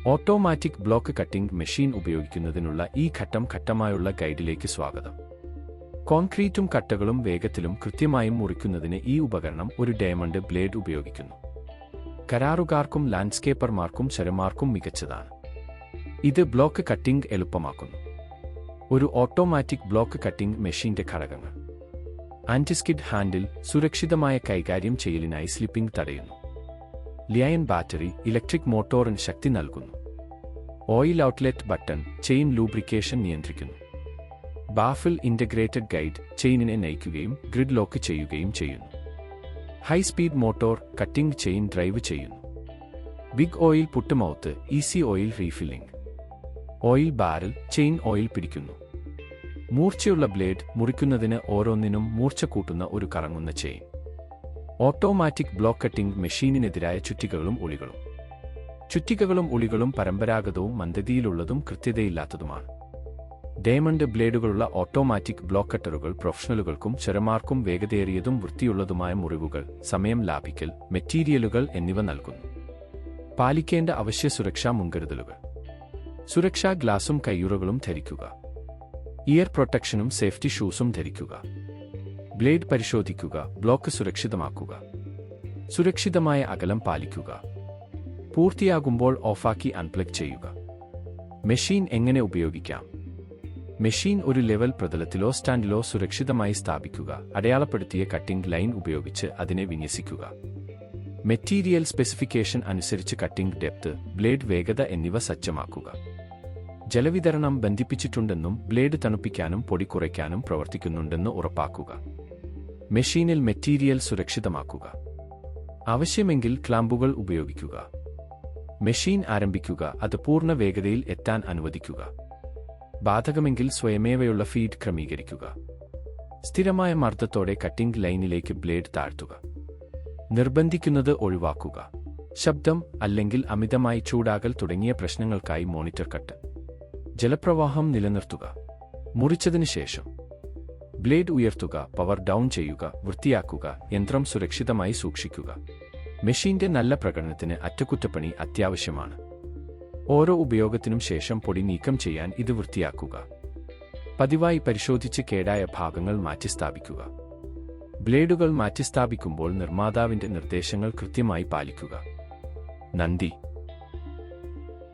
Automatic block cutting machine ഉപയോഗിക്കുന്നതിനുള്ള ഈ ഘട്ടം ഘട്ടമായുള്ള ഗൈഡിലേക്ക് സ്വാഗതം. കോൺക്രീറ്റും കട്ടകളും വേഗത്തിലും കൃത്യമായും മുറിക്കുന്നതിന് ഈ ഉപകരണം ഒരു ഡയമണ്ട് ബ്ലേഡ് ഉപയോഗിക്കുന്നു. കരാറുകാർക്കും ലാൻഡ്സ്കേപ്പർമാർക്കും ശരമാർക്കും മികച്ചതാണ്. ഇത് ബ്ലോക്ക് കട്ടിംഗ് എളുപ്പമാക്കുന്നു. ഒരു ഓട്ടോമാറ്റിക് ബ്ലോക്ക് കട്ടിംഗ് മെഷീന്റെ ഘടകങ്ങൾ: ആന്റിസ്കിഡ് ഹാൻഡിൽ, സുരക്ഷിതമായ കൈകാര്യം ചെയ്യലിനായി സ്ലിപ്പിംഗ് തടയുന്നു. ലിയൻ ബാറ്ററി, ഇലക്ട്രിക് മോട്ടോറിന് ശക്തി നൽകുന്നു. Oil outlet button, chain lubrication നിയന്ത്രിക്കുന്നു. ബാഫിൽ ഇൻ്റഗ്രേറ്റഡ് ഗൈഡ്, ചെയിനിനെ നയിക്കുകയും ഗ്രിഡ് ലോക്ക് ചെയ്യുകയും ചെയ്യുന്നു. High speed motor, cutting chain drive ചെയ്യുന്നു. Big oil put mouth, easy oil refilling. Oil barrel, chain oil പിടിക്കുന്നു. മൂർച്ചയുള്ള ബ്ലേഡ്, മുറിക്കുന്നതിന് ഓരോന്നിനും മൂർച്ച കൂട്ടുന്ന ഒരു കറങ്ങുന്ന ചെയിൻ. ഓട്ടോമാറ്റിക് ബ്ലോക്ക് കട്ടിംഗ് മെഷീനിനെതിരായ ചുറ്റികകളും ഉളികളും. ചുറ്റികകളും ഉളികളും പരമ്പരാഗതവും മന്ദതിയിലുള്ളതും കൃത്യതയില്ലാത്തതുമാണ്. ഡയമണ്ട് ബ്ലേഡുകളുള്ള ഓട്ടോമാറ്റിക് ബ്ലോക്ക് കട്ടറുകൾ പ്രൊഫഷണലുകൾക്കും ശരമാർക്കും വേഗതയേറിയതും വൃത്തിയുള്ളതുമായ മുറിവുകൾ, സമയം ലാഭിക്കൽ, മെറ്റീരിയലുകൾ എന്നിവ നൽകുന്നു. പാലിക്കേണ്ട അവശ്യ സുരക്ഷാ മുൻകരുതലുകൾ: സുരക്ഷാ ഗ്ലാസും കയ്യുറകളും ധരിക്കുക. ഇയർ പ്രൊട്ടക്ഷനും സേഫ്റ്റി ഷൂസും ധരിക്കുക. ബ്ലേഡ് പരിശോധിക്കുക. ബ്ലോക്ക് സുരക്ഷിതമാക്കുക. സുരക്ഷിതമായ അകലം പാലിക്കുക. പൂർത്തിയാകുമ്പോൾ ഓഫാക്കി അൺപ്ലഗ് ചെയ്യുക. മെഷീൻ എങ്ങനെ ഉപയോഗിക്കാം? മെഷീൻ ഒരു ലെവൽ പ്രതലത്തിലോ സ്റ്റാൻഡിലോ സുരക്ഷിതമായി സ്ഥാപിക്കുക. അടയാളപ്പെടുത്തിയ കട്ടിംഗ് ലൈൻ ഉപയോഗിച്ച് അതിനെ വിന്യസിക്കുക. മെറ്റീരിയൽ സ്പെസിഫിക്കേഷൻ അനുസരിച്ച് കട്ടിംഗ് ഡെപ്ത്, ബ്ലേഡ് വേഗത എന്നിവ സജ്ജമാക്കുക. ജലവിതരണം ബന്ധിപ്പിച്ചിട്ടുണ്ടെന്നും ബ്ലേഡ് തണുപ്പിക്കാനും പൊടി കുറയ്ക്കാനും പ്രവർത്തിക്കുന്നുണ്ടെന്ന് ഉറപ്പാക്കുക. മെഷീനിൽ മെറ്റീരിയൽ സുരക്ഷിതമാക്കുക. ആവശ്യമെങ്കിൽ ക്ലാമ്പുകൾ ഉപയോഗിക്കുക. മെഷീൻ ആരംഭിക്കുക. അത് പൂർണ്ണ വേഗതയിൽ എത്താൻ അനുവദിക്കുക. ബാധകമെങ്കിൽ സ്വയമേവയുള്ള ഫീഡ് ക്രമീകരിക്കുക. സ്ഥിരമായ മർദ്ദത്തോടെ കട്ടിംഗ് ലൈനിലേക്ക് ബ്ലേഡ് താഴ്ത്തുക. നിർബന്ധിക്കുന്നത് ഒഴിവാക്കുക. ശബ്ദം അല്ലെങ്കിൽ അമിതമായി ചൂടാകൽ തുടങ്ങിയ പ്രശ്നങ്ങൾക്കായി മോണിറ്റർ കട്ട്. ജലപ്രവാഹം നിലനിർത്തുക. മുറിച്ചതിന് ശേഷം ബ്ലേഡ് ഉയർത്തുക, പവർ ഡൗൺ ചെയ്യുക, വൃത്തിയാക്കുക. യന്ത്രം സുരക്ഷിതമായി സൂക്ഷിക്കുക. മെഷീന്റെ നല്ല പ്രകടനത്തിന് അറ്റകുറ്റപ്പണി അത്യാവശ്യമാണ്. ഓരോ ഉപയോഗത്തിനും ശേഷം പൊടി നീക്കം ചെയ്യാൻ ഇത് വൃത്തിയാക്കുക. പതിവായി പരിശോധിച്ച് കേടായ ഭാഗങ്ങൾ മാറ്റിസ്ഥാപിക്കുക. ബ്ലേഡുകൾ മാറ്റിസ്ഥാപിക്കുമ്പോൾ നിർമ്മാതാവിന്റെ നിർദ്ദേശങ്ങൾ കൃത്യമായി പാലിക്കുക. നന്ദി.